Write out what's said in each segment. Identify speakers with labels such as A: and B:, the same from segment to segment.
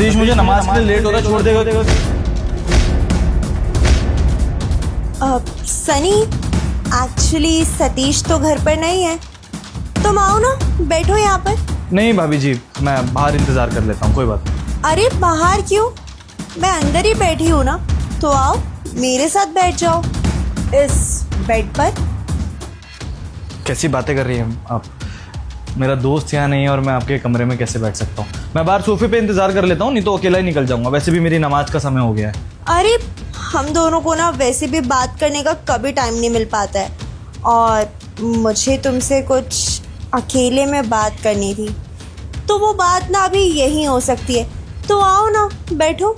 A: सतीश मुझे नमाज के लिए लेट हो रहा है, छोड़ देगा?
B: सनी, एक्चुअली सतीश तो घर पर नहीं है, तुम आओ ना, बैठो यहाँ पर।
A: नहीं भाभी जी, मैं बाहर इंतजार कर लेता हूँ, कोई बात नहीं।
B: अरे बाहर क्यों, मैं अंदर ही बैठी हूँ ना, तो आओ मेरे साथ बैठ जाओ इस बेड पर।
A: कैसी बातें कर रही हैं आप? मेरा दोस्त यहाँ नहीं है और मैं आपके कमरे में कैसे बैठ सकता हूँ? मैं बाहर सोफे पे इंतजार कर लेता हूँ, नहीं तो अकेला ही निकल जाऊंगा। वैसे भी मेरी नमाज का समय हो गया है।
B: अरे हम दोनों को ना वैसे भी बात करने का कभी टाइम नहीं मिल पाता है, और मुझे तुमसे कुछ अकेले में बात करनी थी, तो वो बात ना अभी यही हो सकती है। तो आओ ना, बैठो।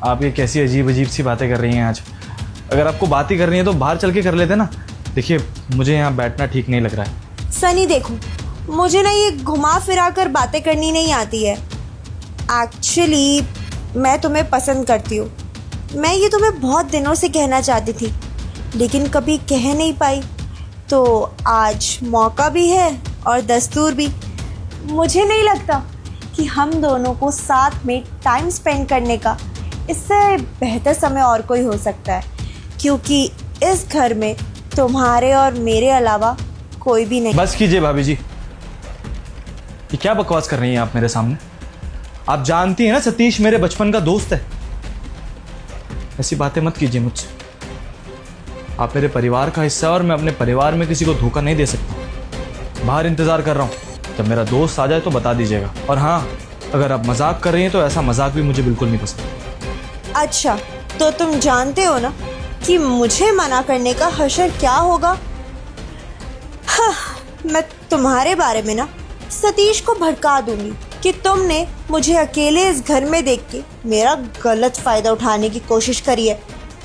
A: आप ये कैसी अजीब अजीब सी बातें कर रही हैं आज? अगर आपको बात ही करनी है तो बाहर चल के कर लेते ना। देखिए, मुझे यहाँ बैठना ठीक नहीं लग रहा है।
B: सनी देखो, मुझे ना ये घुमा फिरा कर बातें करनी नहीं आती है। एक्चुअली मैं तुम्हें पसंद करती हूँ। मैं ये तुम्हें बहुत दिनों से कहना चाहती थी, लेकिन कभी कह नहीं पाई, तो आज मौका भी है और दस्तूर भी। मुझे नहीं लगता कि हम दोनों को साथ में टाइम स्पेंड करने का इससे बेहतर समय और कोई हो सकता है, क्योंकि इस घर में तुम्हारे और मेरे अलावा कोई भी नहीं।
A: बस कीजिए भाभी जी, ये क्या बकवास कर रही हैं आप मेरे सामने? आप जानती हैं ना सतीश मेरे बचपन का दोस्त है। ऐसी बातें मत कीजिए मुझसे। आप मेरे परिवार का हिस्सा है और मैं अपने परिवार में किसी को धोखा नहीं दे सकता। बाहर इंतजार कर रहा हूँ, जब मेरा दोस्त आ जाए तो बता दीजिएगा। और हाँ, अगर आप मजाक कर रही हैं तो ऐसा मजाक भी मुझे बिल्कुल नहीं पसंद।
B: अच्छा, तो तुम जानते हो ना कि मुझे मना करने का हशर क्या होगा? हाँ, मैं तुम्हारे बारे में ना सतीश को भड़का दूंगी कि तुमने मुझे अकेले इस घर में देख के मेरा गलत फायदा उठाने की कोशिश करी है।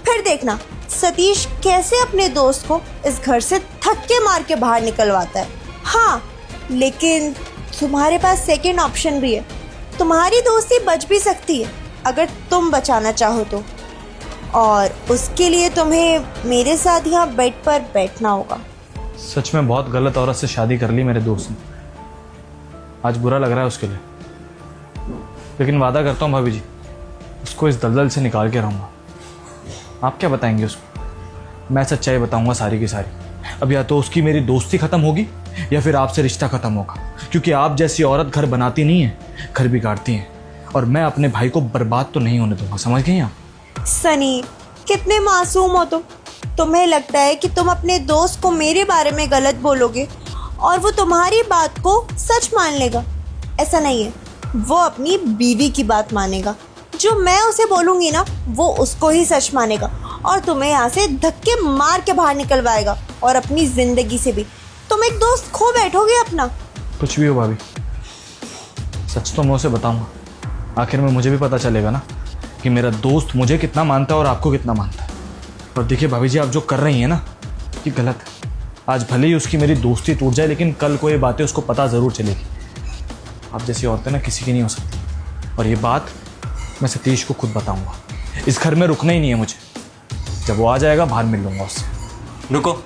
B: फिर देखना सतीश कैसे अपने दोस्त को इस घर से धक्के मार के बाहर निकलवाता है। हाँ, लेकिन तुम्हारे पास सेकंड ऑप्शन भी है। तुम्हारी दोस्ती बच भी सकती है अगर तुम बचाना चाहो तो, और उसके लिए तुम्हें मेरे साथ यहाँ बेड पर बैठना होगा।
A: सच में बहुत गलत औरत से शादी कर ली मेरे दोस्त ने। आज बुरा लग रहा है उसके लिए, लेकिन वादा करता हूँ भाभी जी, उसको इस दलदल से निकाल के रहूँगा। आप क्या बताएंगे उसको? मैं सच्चाई बताऊँगा सारी की सारी। अब या तो उसकी मेरी दोस्ती ख़त्म होगी या फिर आपसे रिश्ता ख़त्म होगा, क्योंकि आप जैसी औरत घर बनाती नहीं है, घर बिगाड़ती हैं। और मैं अपने भाई को बर्बाद तो नहीं होने दूंगा, समझ गई आप?
B: सनी, कितने मासूम हो तुम। तुम्हें लगता है कि तुम अपने दोस्त को मेरे बारे में गलत बोलोगे और वो तुम्हारी बात को सच मान लेगा। ऐसा नहीं है, वो अपनी बीवी की बात मानेगा। जो मैं उसे बोलूँगी ना, वो उसको ही सच मानेगा और तुम्हें यहाँ से धक्के मार के बाहर निकलवाएगा, और अपनी ज़िंदगी से भी। तुम एक दोस्त खो बैठोगे अपना।
A: कुछ भी हो भाभी, सच तो मैं उसे बताऊंगा। आखिर में मुझे भी पता चलेगा ना कि मेरा दोस्त मुझे कितना मानता है और आपको कितना मानता है। और देखिए भाभी जी, आप जो कर रही हैं ना, ये गलत है। आज भले ही उसकी मेरी दोस्ती टूट जाए, लेकिन कल को ये बातें उसको पता ज़रूर चलेगी। आप जैसी औरतें ना किसी की नहीं हो सकती, और ये बात मैं सतीश को खुद बताऊंगा। इस घर में रुकना ही नहीं है मुझे। जब वो आ जाएगा बाहर मिल लूंगा उससे।
C: रुको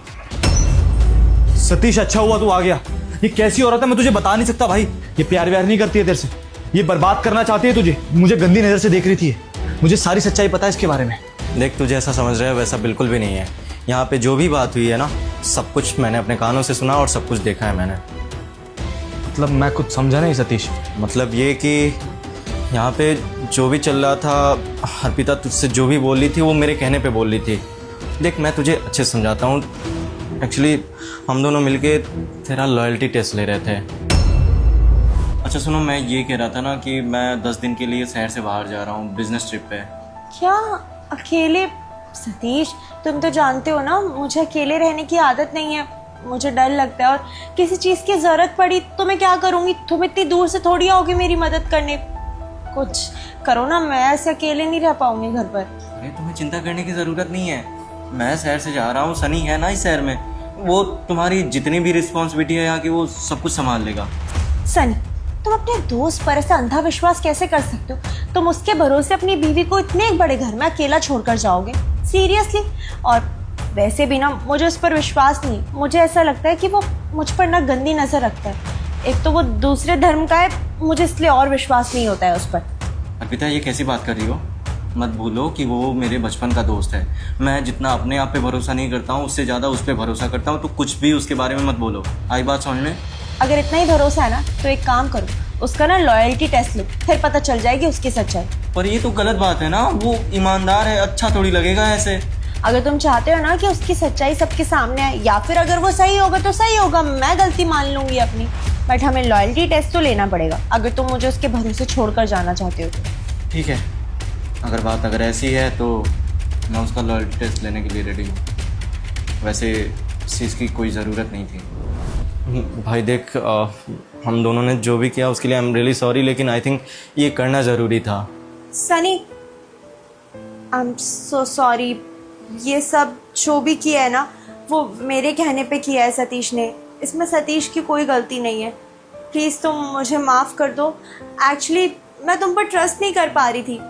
A: सतीश, अच्छा हुआ तू आ गया। ये कैसी औरत है मैं तुझे बता नहीं सकता भाई। ये प्यार व्यार नहीं करती है तेरे से, ये बर्बाद करना चाहती है तुझे। मुझे गंदी नज़र से देख रही थी। मुझे सारी सच्चाई पता है इसके बारे में।
C: देख, तुझे ऐसा समझ रहा है, वैसा बिल्कुल भी नहीं है। यहाँ पे जो भी बात हुई है ना, सब कुछ मैंने अपने कानों से सुना और सब कुछ देखा है मैंने।
A: मतलब मैं कुछ समझा नहीं सतीश।
C: मतलब ये कि यहाँ पे जो भी चल रहा था, अर्पिता तुझसे जो भी बोल रही थी वो मेरे कहने पे बोल रही थी। देख, मैं तुझे अच्छे से समझाता हूँ। एक्चुअली हम दोनों मिलके तेरा लॉयल्टी टेस्ट ले रहे थे। अच्छा सुनो, मैं ये कह रहा था ना कि मैं 10 दिन के लिए शहर से बाहर जा रहा हूँ बिजनेस ट्रिप पे।
B: क्या अकेले? सतीश, तुम तो जानते हो ना, मुझे अकेले रहने की आदत नहीं है। मुझे डर लगता है, और किसी चीज़ की ज़रूरत पड़ी तो मैं क्या करूँगी? तुम इतनी दूर से थोड़ी आओगे मेरी मदद करने। कुछ करो ना, मैं ऐसे अकेले नहीं रह पाऊंगी घर पर।
C: अरे तुम्हें चिंता करने की ज़रूरत नहीं है। मैं शहर से जा रहा हूँ, सनी है ना इस शहर में, वो तुम्हारी जितनी भी रिस्पॉन्सिबिलिटी है यहाँ की वो सब कुछ संभाल लेगा।
B: सनी, तुम अपने दोस्त पर ऐसा अंधा विश्वास कैसे कर सकते हो? तुम उसके भरोसे अपनी बीवी को इतने एक बड़े घर में अकेला छोड़कर जाओगे? सीरियसली? और वैसे भी ना मुझे उस पर विश्वास नहीं। मुझे ऐसा लगता है कि वो मुझ पर ना गंदी नज़र रखता है। एक तो वो दूसरे धर्म का है, मुझे इसलिए और विश्वास नहीं होता है उस पर।
C: अर्पिता, ये कैसी बात कर रही हो? मत भूलो कि वो मेरे बचपन का दोस्त है। मैं जितना अपने आप पे भरोसा नहीं करता हूँ, उससे ज़्यादा उस पर भरोसा करता हूँ। तो कुछ भी उसके बारे में मत बोलो। आई बात समझ में?
B: अगर इतना ही भरोसा है ना तो एक काम करो, उसका ना लॉयल्टी टेस्ट लो, फिर पता चल जाएगी उसकी सच्चाई।
C: पर ये तो गलत बात है ना, वो ईमानदार है, अच्छा थोड़ी लगेगा ऐसे।
B: अगर तुम चाहते हो ना कि उसकी सच्चाई सबके सामने आए, या फिर अगर वो सही होगा तो सही होगा, मैं गलती मान लूंगी अपनी, बट हमें लॉयल्टी टेस्ट तो लेना पड़ेगा अगर तुम मुझे उसके भरोसे छोड़कर जाना चाहते हो तो।
C: ठीक है, अगर ऐसी है तो मैं उसका लॉयल्टी टेस्ट लेने के लिए रेडी हूँ। वैसे इस चीज़ की कोई ज़रूरत नहीं थी। भाई देख, हम दोनों ने जो भी किया उसके लिए आई एम रियली सॉरी, लेकिन आई थिंक ये करना ज़रूरी था।
B: Sunny, I am so sorry. ये सब जो भी किया है ना वो मेरे कहने पे किया है सतीश ने, इसमें सतीश की कोई गलती नहीं है। प्लीज़ तुम मुझे माफ़ कर दो। एक्चुअली मैं तुम पर ट्रस्ट नहीं कर पा रही थी,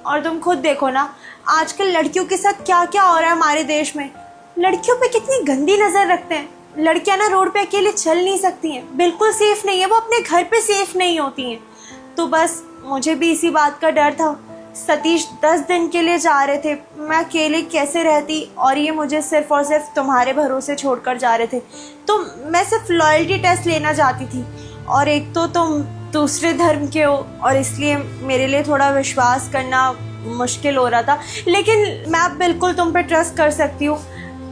B: और तुम खुद देखो ना आजकल लड़कियों के साथ क्या क्या हो रहा है हमारे देश में। लड़कियों पे कितनी गंदी नज़र रखते हैं। लड़कियां ना रोड पे अकेले चल नहीं सकती हैं, बिल्कुल सेफ नहीं है, वो अपने घर पे सेफ नहीं होती हैं। तो बस मुझे भी इसी बात का डर था। सतीश 10 दिन के लिए जा रहे थे, मैं अकेले कैसे रहती, और ये मुझे सिर्फ और सिर्फ तुम्हारे भरोसे छोड़कर जा रहे थे। तो मैं सिर्फ लॉयल्टी टेस्ट लेना चाहती थी, और एक तो तुम दूसरे धर्म के हो और इसलिए मेरे लिए थोड़ा विश्वास करना मुश्किल हो रहा था, लेकिन मैं अब बिल्कुल तुम पे ट्रस्ट कर सकती हूँ,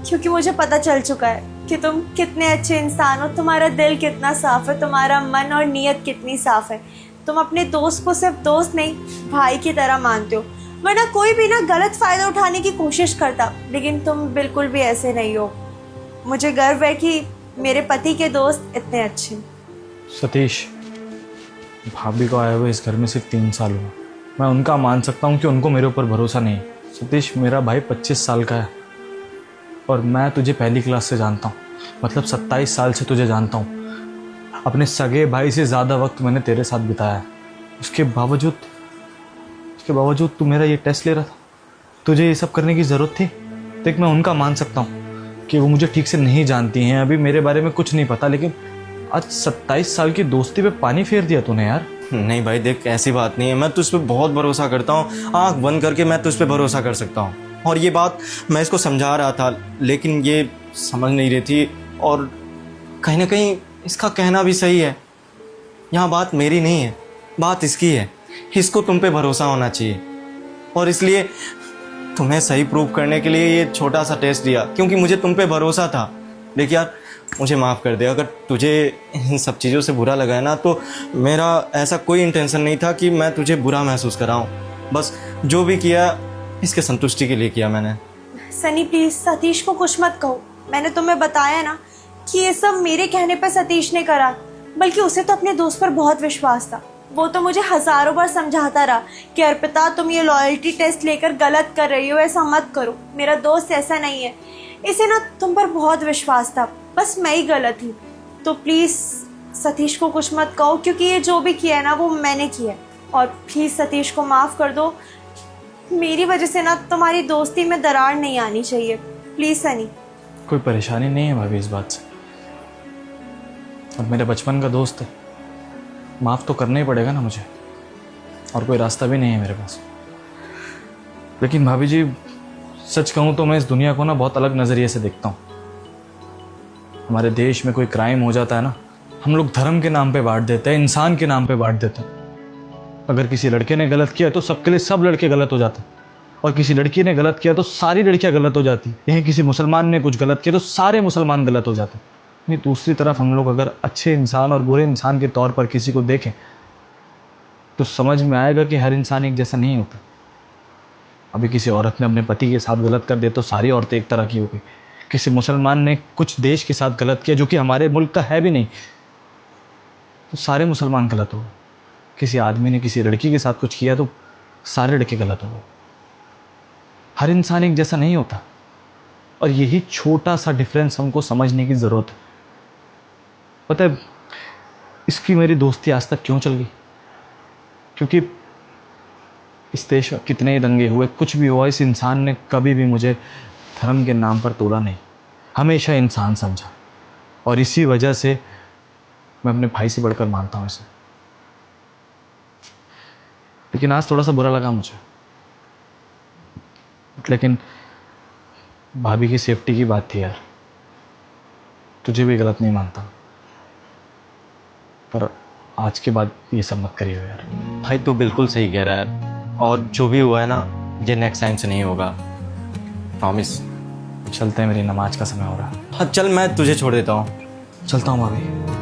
B: क्योंकि मुझे पता चल चुका है कि तुम कितने अच्छे इंसान हो, तुम्हारा दिल कितना साफ है, तुम्हारा मन और नीयत कितनी साफ है। तुम अपने दोस्त को सिर्फ दोस्त नहीं भाई की तरह मानते हो, वरना कोई भी ना गलत फ़ायदा उठाने की कोशिश करता, लेकिन तुम बिल्कुल भी ऐसे नहीं हो। मुझे गर्व है कि मेरे पति के दोस्त इतने अच्छे।
A: सतीश, भाभी को आए हुए इस घर में सिर्फ 3 साल हुआ। मैं उनका मान सकता हूँ कि उनको मेरे ऊपर भरोसा नहीं है। सतीश, मेरा भाई 25 साल का है और मैं तुझे पहली क्लास से जानता हूँ, मतलब 27 साल से तुझे जानता हूँ। अपने सगे भाई से ज़्यादा वक्त मैंने तेरे साथ बिताया है। उसके बावजूद तू मेरा ये टेस्ट ले रहा था। तुझे ये सब करने की ज़रूरत थी? देख, मैं उनका मान सकता हूँ कि वो मुझे ठीक से नहीं जानती हैं, अभी मेरे बारे में कुछ नहीं पता, लेकिन आज 27 साल की दोस्ती पे पानी फेर दिया तूने यार।
C: नहीं भाई देख, ऐसी बात नहीं है। मैं तुझ पे बहुत भरोसा करता हूँ, आँख बंद करके मैं तुझ पे भरोसा कर सकता हूँ। और ये बात मैं इसको समझा रहा था, लेकिन ये समझ नहीं रही थी, और कहीं ना कहीं इसका कहना भी सही है। यहाँ बात मेरी नहीं है, बात इसकी है। इसको तुम पे भरोसा होना चाहिए, और इसलिए तुम्हें सही प्रूव करने के लिए ये छोटा सा टेस्ट दिया, क्योंकि मुझे तुम पे भरोसा था। देख यार, मुझे माफ़ कर दे अगर तुझे इन सब चीज़ों से बुरा लगा है ना, तो मेरा ऐसा कोई इंटेंशन नहीं था कि मैं तुझे बुरा महसूस कराऊं। बस जो भी किया इसके संतुष्टि के लिए किया मैंने।
B: सनी प्लीज सतीश को कुछ मत कहो। मैंने तुम्हें बताया ना कि ये सब मेरे कहने पर सतीश ने करा, बल्कि उसे तो अपने दोस्त पर बहुत विश्वास था। वो तो मुझे हजारों बार समझाता रहा कि अर्पिता तुम ये लॉयल्टी टेस्ट लेकर गलत कर रही हो, ऐसा मत करो, मेरा दोस्त ऐसा नहीं है। इसे ना तुम पर बहुत विश्वास था, बस मैं ही गलत थी। तो प्लीज़ सतीश को कुछ मत कहो, क्योंकि ये जो भी किया है ना वो मैंने किया है। और प्लीज़ सतीश को माफ़ कर दो, मेरी वजह से ना तुम्हारी दोस्ती में दरार नहीं आनी चाहिए। प्लीज़ सनी।
A: कोई परेशानी नहीं है भाभी इस बात से, और मेरे बचपन का दोस्त है, माफ़ तो करना ही पड़ेगा ना मुझे, और कोई रास्ता भी नहीं है मेरे पास। लेकिन भाभी जी, सच कहूँ तो मैं इस दुनिया को ना बहुत अलग नज़रिए से देखता हूँ। हमारे देश में कोई क्राइम हो जाता है ना, हम लोग धर्म के नाम पे बांट देते हैं, इंसान के नाम पे बांट देते हैं। अगर किसी लड़के ने गलत किया तो सबके लिए सब लड़के गलत हो जाते हैं, और किसी लड़की ने गलत किया तो सारी लड़कियां गलत हो जाती। यहीं किसी मुसलमान ने कुछ गलत किया तो सारे मुसलमान गलत हो जाते। नहीं, दूसरी तरफ हम लोग अगर अच्छे इंसान और बुरे इंसान के तौर पर किसी को देखें तो समझ में आएगा कि हर इंसान एक जैसा नहीं होता। अभी किसी औरत ने अपने पति के साथ गलत कर दिया तो सारी औरतें एक तरह की हो गई। किसी मुसलमान ने कुछ देश के साथ गलत किया जो कि हमारे मुल्क का है भी नहीं, तो सारे मुसलमान गलत हो गए। किसी आदमी ने किसी लड़की के साथ कुछ किया तो सारे लड़के गलत हो गए। हर इंसान एक जैसा नहीं होता, और यही छोटा सा डिफरेंस हमको समझने की ज़रूरत है। पता है इसकी मेरी दोस्ती आज तक क्यों चल गई? क्योंकि इस देश में कितने ही दंगे हुए, कुछ भी हुआ, इस इंसान ने कभी भी मुझे धर्म के नाम पर तोड़ा नहीं, हमेशा इंसान समझा, और इसी वजह से मैं अपने भाई से बढ़कर मानता हूँ इसे। लेकिन आज थोड़ा सा बुरा लगा मुझे। लेकिन भाभी की सेफ्टी की बात थी यार, तुझे भी गलत नहीं मानता, पर आज के बाद ये सब मत करियो यार।
C: भाई तू बिल्कुल सही कह रहा है, और जो भी हुआ है ना, ये नेक्स्ट टाइम से नहीं होगा, प्रॉमिस।
A: चलते हैं, मेरी नमाज का समय हो रहा है।
C: हाँ चल, मैं तुझे छोड़ देता हूँ।
A: चलता हूँ भाभी।